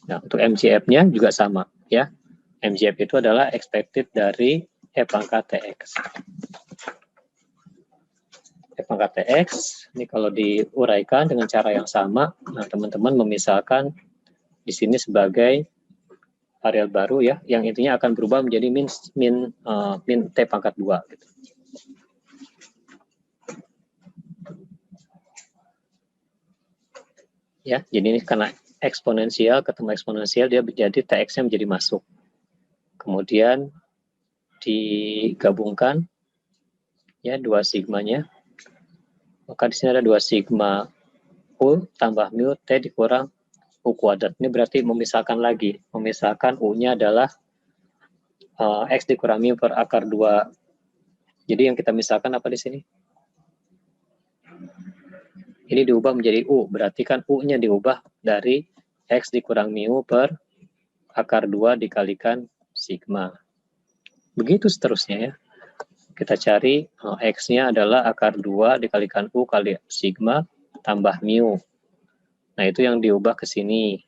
Nah, untuk MGF-nya juga sama ya. MGF itu adalah expected dari E pangkat TX. E pangkat TX, ini kalau diuraikan dengan cara yang sama, nah teman-teman memisahkan di sini sebagai variabel baru ya, yang intinya akan berubah menjadi min T pangkat 2. Gitu. Ya, jadi ini karena eksponensial ketemu eksponensial, dia menjadi TX-nya menjadi masuk. Kemudian digabungkan ya 2 sigmanya. Maka di sini ada 2 sigma U tambah mu T dikurang U kuadrat. Ini berarti memisahkan lagi. Memisahkan U-nya adalah X dikurang mu per akar 2. Jadi yang kita misahkan apa di sini? Ini diubah menjadi U. Berarti kan U-nya diubah dari X dikurang mu per akar 2 dikalikan sigma. Begitu seterusnya ya. Kita cari X-nya adalah akar 2 dikalikan U kali sigma tambah mu. Nah, itu yang diubah ke sini.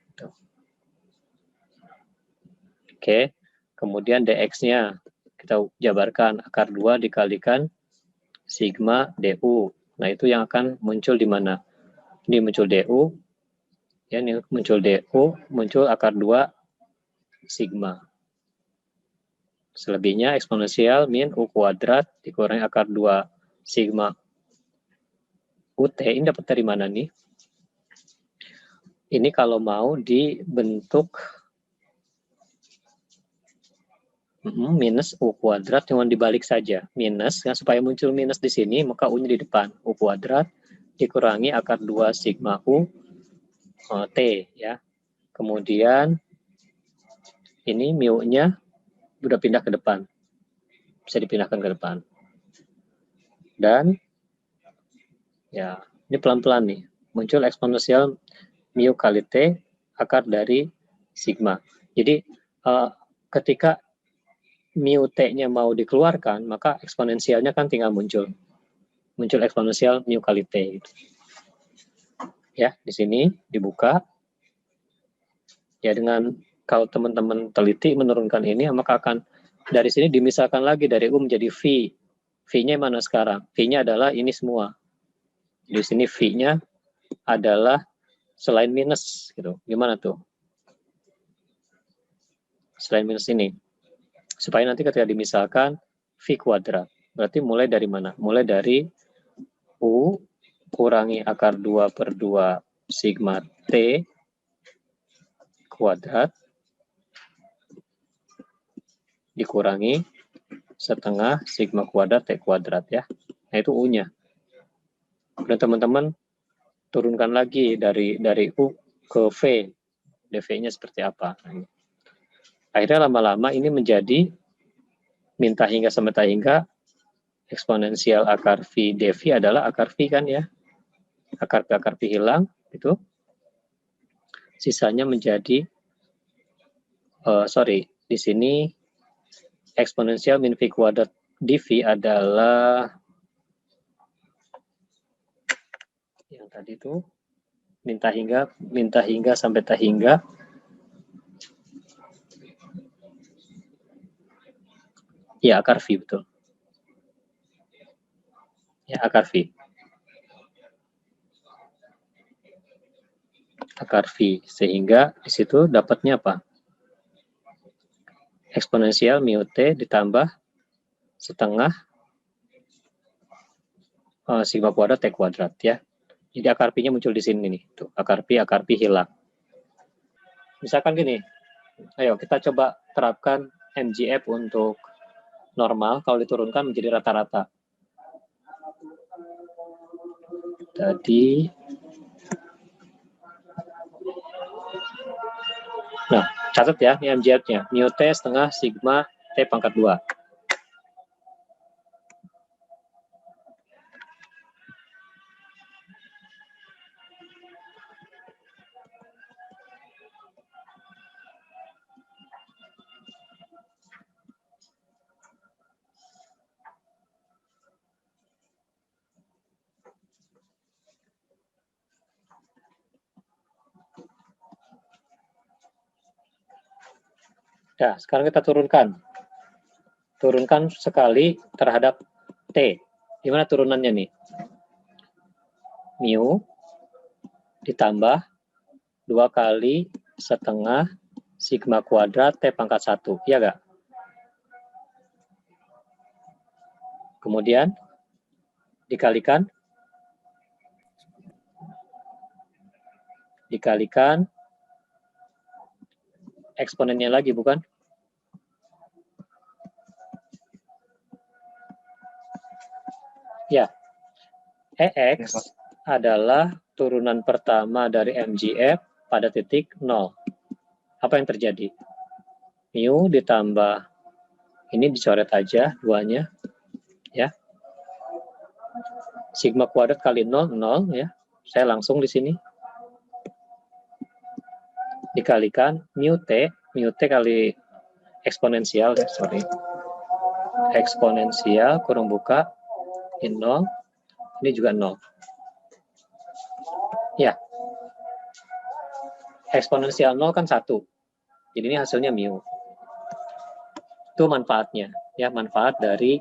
Oke. Kemudian dx-nya kita jabarkan akar 2 dikalikan sigma du. Nah, itu yang akan muncul di mana? Ini muncul du. Ya, ini muncul du, muncul akar 2 sigma. Selebihnya eksponensial min u kuadrat dikurangi akar 2 sigma ut. Ini dapat dari mana nih? Ini kalau mau dibentuk minus u kuadrat, cuma dibalik saja. Minus, ya, supaya muncul minus di sini, maka u-nya di depan. U kuadrat dikurangi akar 2 sigma u T. Ya. Kemudian ini mu-nya sudah pindah ke depan. Bisa dipindahkan ke depan. Dan ya, ini pelan-pelan nih. Muncul eksponensial mu kali T akar dari sigma. Jadi ketika mu T-nya mau dikeluarkan, maka eksponensialnya kan tinggal muncul. Muncul eksponensial mu kali T. Gitu. Ya, di sini dibuka. Ya, dengan kalau teman-teman teliti menurunkan ini, maka akan dari sini dimisahkan lagi dari U menjadi V. V-nya mana sekarang? V-nya adalah ini semua. Di sini V-nya adalah selain minus. Gitu. Gimana tuh? Selain minus ini. Supaya nanti ketika dimisahkan V kuadrat. Berarti mulai dari mana? Mulai dari U kurangi akar 2 per 2 sigma T kuadrat dikurangi setengah sigma kuadrat T kuadrat ya. Nah itu U-nya. Dan teman-teman turunkan lagi dari U ke V. dV-nya seperti apa. Akhirnya lama-lama ini menjadi minta hingga sampai tak hingga eksponensial akar V dV adalah akar V kan ya. Akar V hilang itu. Sisanya menjadi di sini eksponensial min V kuadrat dV adalah yang tadi itu minta hingga sampai tak hingga ya akar V betul. Ya akar V. Akar V sehingga di situ dapatnya apa? Eksponensial mu T ditambah setengah sigma kuadrat T kuadrat ya. Jadi akar P-nya muncul di sini nih. Tuh, akar P hilang. Misalkan gini, ayo kita coba terapkan MGF untuk normal kalau diturunkan menjadi rata-rata. Tadi nah, catat ya, ini MGF-nya. Mu T setengah sigma T pangkat 2. Nah, sekarang kita turunkan. Turunkan sekali terhadap T. Gimana turunannya nih? Mu ditambah 2 kali setengah sigma kuadrat T pangkat 1. Iya nggak? Kemudian dikalikan eksponennya lagi, bukan? Ya, EX adalah turunan pertama dari MGF pada titik 0. Apa yang terjadi? Mu ditambah, ini dicoret aja duanya, ya. Sigma kuadrat kali 0, 0 ya. Saya langsung di sini. Dikalikan mu T kali eksponensial, ya, sorry. Eksponensial, kurung buka, ini 0, ini juga 0. Ya, eksponensial 0 kan 1. Jadi ini hasilnya mu. Itu manfaatnya, ya, manfaat dari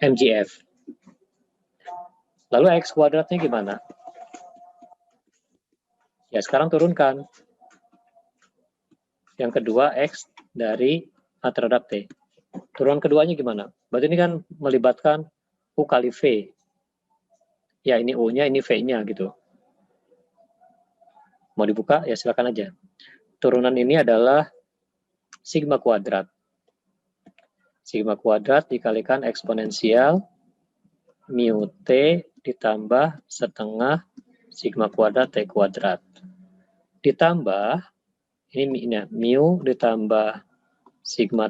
MGF. Lalu X kuadratnya gimana? Ya, sekarang turunkan. Yang kedua, X dari A terhadap T. Turunan keduanya gimana? Berarti ini kan melibatkan U kali V. Ya, ini U-nya, ini V-nya gitu. Mau dibuka? Ya, silakan aja. Turunan ini adalah sigma kuadrat. Sigma kuadrat dikalikan eksponensial mu T ditambah setengah sigma kuadrat T kuadrat. Ditambah, ini mu ditambah sigma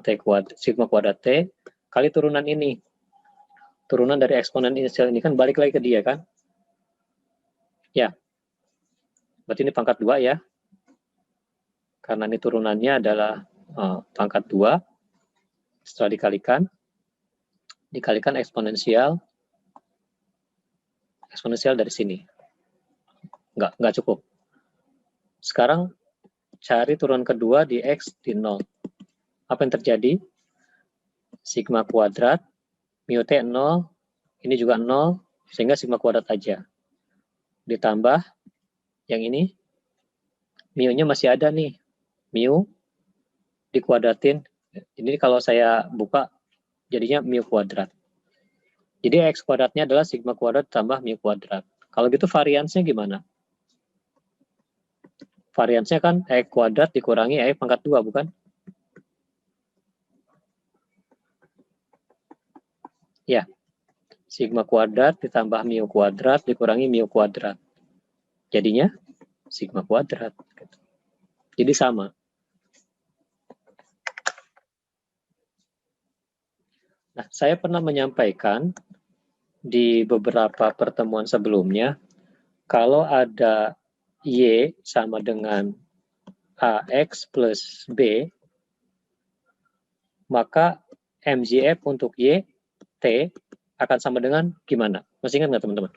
kuadrat T kali turunan ini. Turunan dari eksponen inisial ini kan balik lagi ke dia kan? Ya. Berarti ini pangkat 2 ya. Karena ini turunannya adalah pangkat 2. Setelah dikalikan eksponensial dari sini. Enggak cukup. Sekarang cari turunan kedua di X di 0. Apa yang terjadi? Sigma kuadrat, mu T 0, ini juga 0, sehingga sigma kuadrat aja. Ditambah yang ini, mu-nya masih ada nih. Mu dikuadratin. Ini kalau saya buka, jadinya mu kuadrat. Jadi X kuadratnya adalah sigma kuadrat tambah mu kuadrat. Kalau gitu variansnya gimana? Variansnya kan X kuadrat dikurangi X pangkat 2, bukan? Ya. Sigma kuadrat ditambah mu kuadrat dikurangi mu kuadrat. Jadinya sigma kuadrat. Jadi sama. Nah, saya pernah menyampaikan di beberapa pertemuan sebelumnya, kalau ada Y sama dengan AX plus B, maka MGF untuk Y, T, akan sama dengan gimana? Masih ingat nggak teman-teman?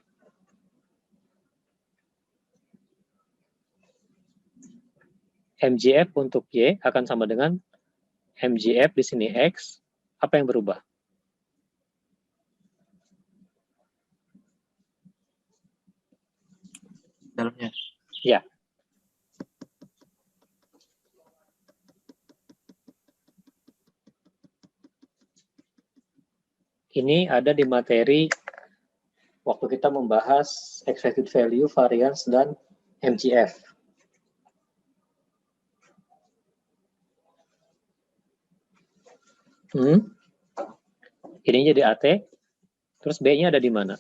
MGF untuk Y akan sama dengan MGF di sini X, apa yang berubah? Dalamnya. Ya. Ini ada di materi waktu kita membahas expected value, variance, dan MGF. Ini jadi AT, terus B-nya ada di mana?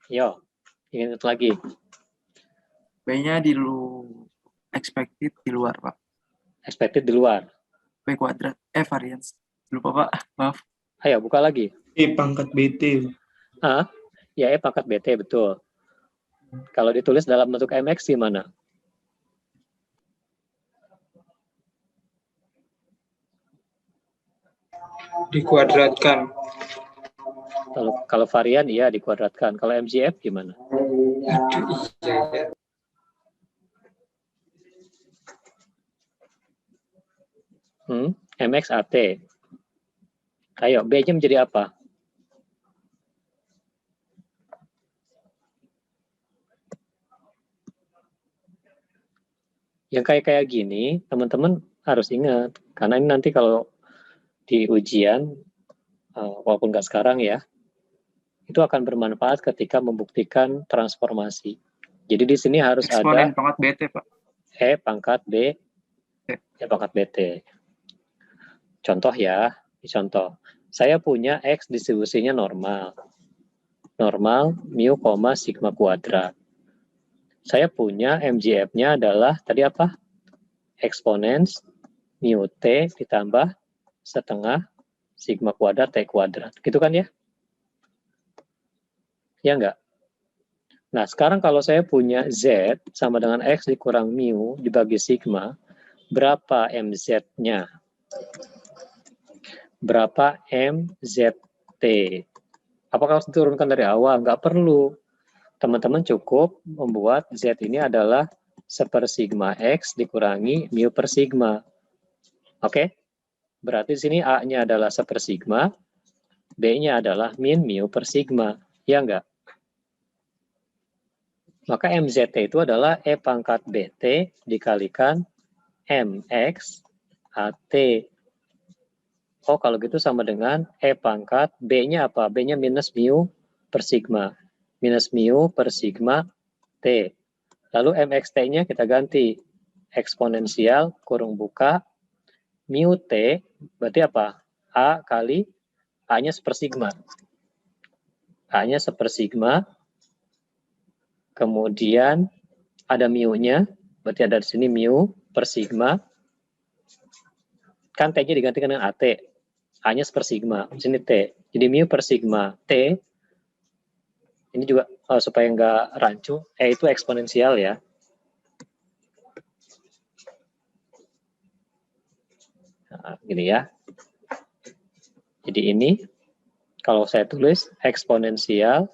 Yo, ingat lagi. B-nya di expected di luar, Pak. Expected di luar. B kuadrat, variance. Lupa, Pak. Maaf. Ayo, buka lagi. E pangkat BT. Ya, E pangkat BT, betul. Kalau ditulis dalam bentuk MX gimana? Dikuadratkan. Kalau varian iya dikuadratkan. Kalau MGF gimana? Aduh, iya. MX AT. Ayo, B-nya menjadi apa? Yang kayak gini, teman-teman harus ingat. Karena ini nanti kalau di ujian, walaupun nggak sekarang ya, itu akan bermanfaat ketika membuktikan transformasi. Jadi di sini harus Eksponen ada pangkat BT, Pak. E pangkat B, E pangkat BT. Contoh ya, contoh. Saya punya X distribusinya normal. Normal, mu, sigma kuadrat. Saya punya MGF-nya adalah, tadi apa? Eksponens, mu T ditambah setengah sigma kuadrat T kuadrat. Gitu kan ya? Ya enggak? Nah, sekarang kalau saya punya Z sama dengan X dikurang mu dibagi sigma, berapa MZ-nya? Berapa MZT? Apakah harus diturunkan dari awal? Enggak perlu. Teman-teman cukup membuat Z ini adalah 1 sigma X dikurangi mu per sigma. Oke? Berarti di sini A-nya adalah 1 sigma, B-nya adalah min mu per sigma. Ya enggak? Maka MZT itu adalah E pangkat BT dikalikan MX AT. Oh, kalau gitu sama dengan E pangkat B-nya apa? B-nya minus mu per sigma. Minus mu per sigma T. Lalu MXT-nya kita ganti. Eksponensial, kurung buka, mu T, berarti apa? A kali A-nya 1 sigma. A-nya 1 sigma, kemudian ada mu-nya, berarti ada di sini mu per sigma, kan T-nya digantikan dengan AT, A-nya 1 sigma, di sini T. Jadi mu per sigma T, ini juga supaya nggak rancu, E itu eksponensial ya. Nah, gini ya. Jadi ini, kalau saya tulis eksponensial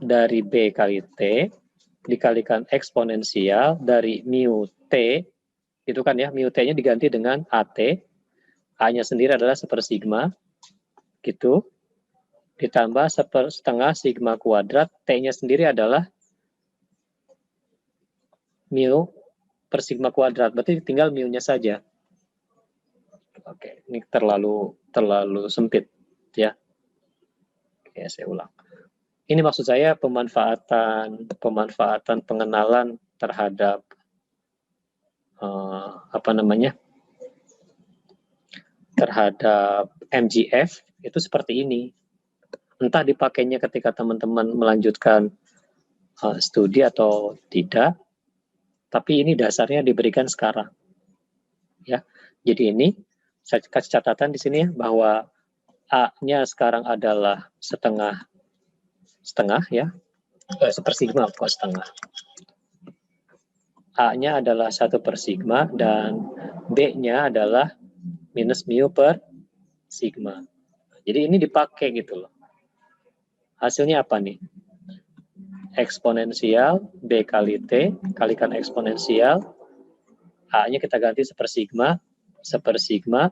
dari B kali T, dikalikan eksponensial dari mu T, itu kan ya, mu T-nya diganti dengan AT, A-nya sendiri adalah 1 sigma, gitu, ditambah 1/2 sigma kuadrat, T-nya sendiri adalah mu per sigma kuadrat, berarti tinggal mu-nya saja. Oke, ini terlalu sempit, ya. Oke, saya ulang. Ini maksud saya pemanfaatan pengenalan terhadap terhadap MGF itu seperti ini. Entah dipakainya ketika teman-teman melanjutkan studi atau tidak, tapi ini dasarnya diberikan sekarang. Ya, jadi ini saya kasih catatan di sini bahwa A-nya sekarang adalah setengah ya, 1 sigma kok setengah. A-nya adalah 1 per sigma dan B-nya adalah minus mu per sigma. Jadi ini dipakai gitu loh. Hasilnya apa nih? Eksponensial B kali T kalikan eksponensial A-nya kita ganti 1 sigma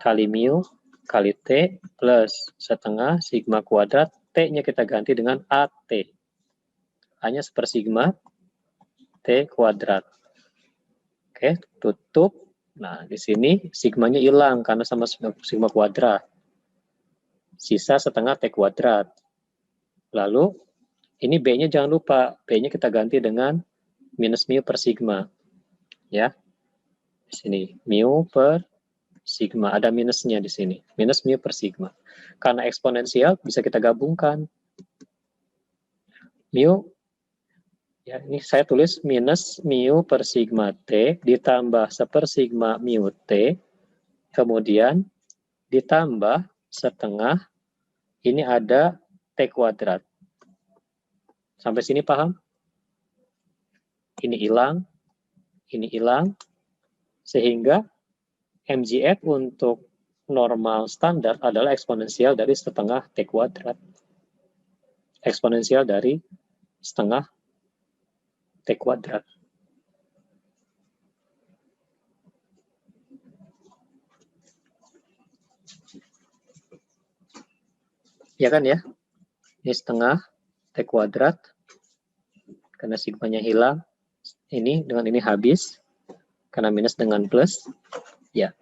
kali mu kali T plus setengah sigma kuadrat, T-nya kita ganti dengan AT. A-nya 1 sigma T kuadrat. Oke, tutup. Nah, di sini sigmanya hilang karena sama sigma kuadrat. Sisa setengah T kuadrat. Lalu, ini B-nya jangan lupa. B-nya kita ganti dengan minus mu per sigma. Ya. Di sini, mu per sigma. Ada minusnya di sini. Minus mu per sigma. Karena eksponensial, bisa kita gabungkan. Mu, ya ini saya tulis minus mu per sigma T ditambah 1 sigma mu T. Kemudian, ditambah setengah, ini ada T kuadrat. Sampai sini paham? Ini hilang, sehingga MGF untuk normal standar adalah eksponensial dari setengah T kuadrat. Eksponensial dari setengah T kuadrat. Ya kan ya? Ini setengah T kuadrat. Karena sigmanya hilang. Ini dengan ini habis. Karena minus dengan plus. Ya.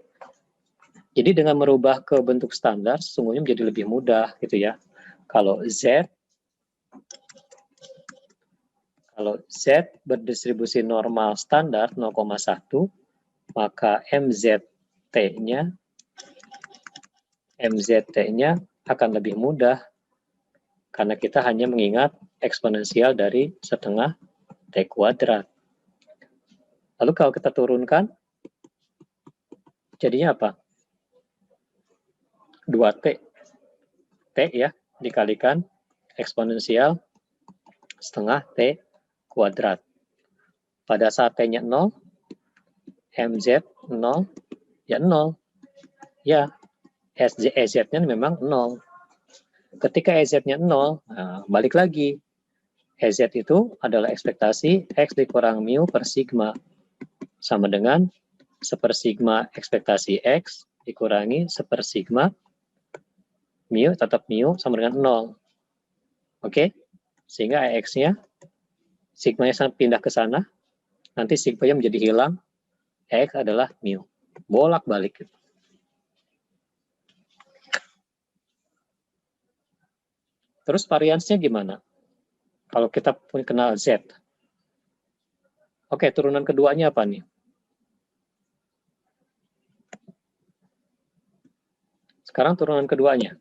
Jadi dengan merubah ke bentuk standar, sesungguhnya menjadi lebih mudah gitu ya. Kalau Z berdistribusi normal standar 0,1, maka MZT-nya akan lebih mudah karena kita hanya mengingat eksponensial dari setengah T kuadrat. Lalu kalau kita turunkan, jadinya apa? 2T. T ya, dikalikan eksponensial setengah T kuadrat. Pada saat T-nya 0, MZ 0, ya 0. Ya, EZ-nya memang 0. Ketika EZ-nya 0, nah, balik lagi. EZ itu adalah ekspektasi X dikurang mu per sigma. Sama dengan sepersigma ekspektasi X dikurangi sepersigma mu, tetap mu sama dengan 0. Oke? Sehingga X-nya, sigmanya pindah ke sana, nanti sigmanya menjadi hilang, X adalah mu. Bolak-balik. Terus variansnya gimana? Kalau kita kenal Z. Oke, turunan keduanya apa nih? Sekarang turunan keduanya.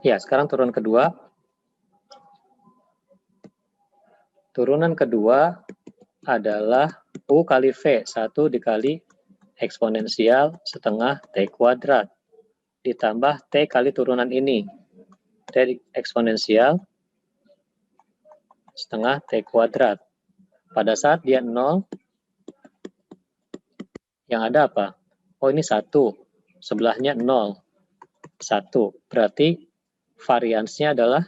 Ya, sekarang turunan kedua. Turunan kedua adalah U kali V, 1 dikali eksponensial setengah T kuadrat. Ditambah T kali turunan ini. T eksponensial setengah T kuadrat. Pada saat dia 0, yang ada apa? Oh, ini 1. Sebelahnya 0. 1. Berarti variansnya adalah,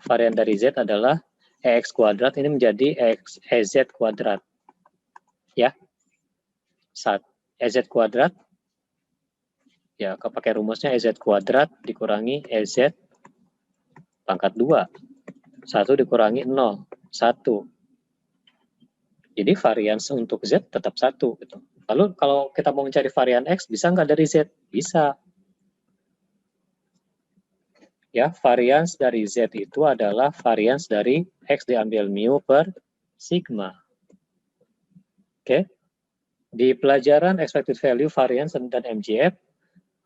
varian dari Z adalah EX kuadrat, ini menjadi EZ kuadrat. Ya. EZ kuadrat, ya kalau pakai rumusnya EZ kuadrat dikurangi EZ pangkat 2. 1 dikurangi 0, 1. Jadi varians untuk Z tetap 1. Gitu. Lalu kalau kita mau mencari varian X, bisa nggak dari Z? Bisa. Ya, varians dari Z itu adalah varians dari X diambil mu per sigma. Oke. Di pelajaran expected value, variance, dan MGF,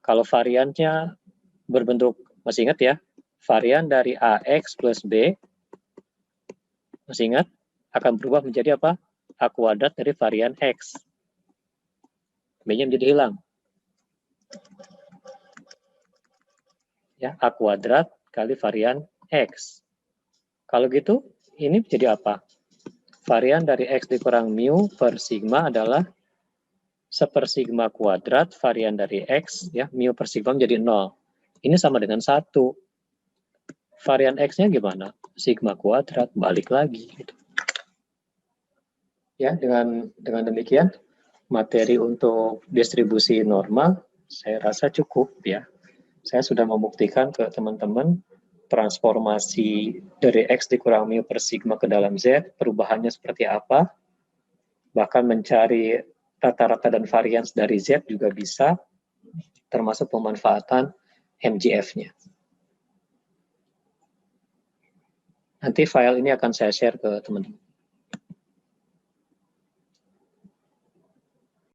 kalau variannya berbentuk, masih ingat ya, varian dari AX plus B, masih ingat, akan berubah menjadi apa? A kuadrat dari varian X. B-nya menjadi hilang. Ya, A kuadrat kali varian X. Kalau gitu, ini jadi apa? Varian dari X dikurang mu per sigma adalah sepersigma kuadrat varian dari X, ya, mu per sigma menjadi 0. Ini sama dengan 1. Varian X-nya gimana? Sigma kuadrat, balik lagi. Gitu. Ya, dengan demikian, materi untuk distribusi normal, saya rasa cukup ya. Saya sudah membuktikan ke teman-teman transformasi dari X dikurang mu per sigma ke dalam Z, perubahannya seperti apa, bahkan mencari rata-rata dan varians dari Z juga bisa, termasuk pemanfaatan MGF-nya. Nanti file ini akan saya share ke teman-teman.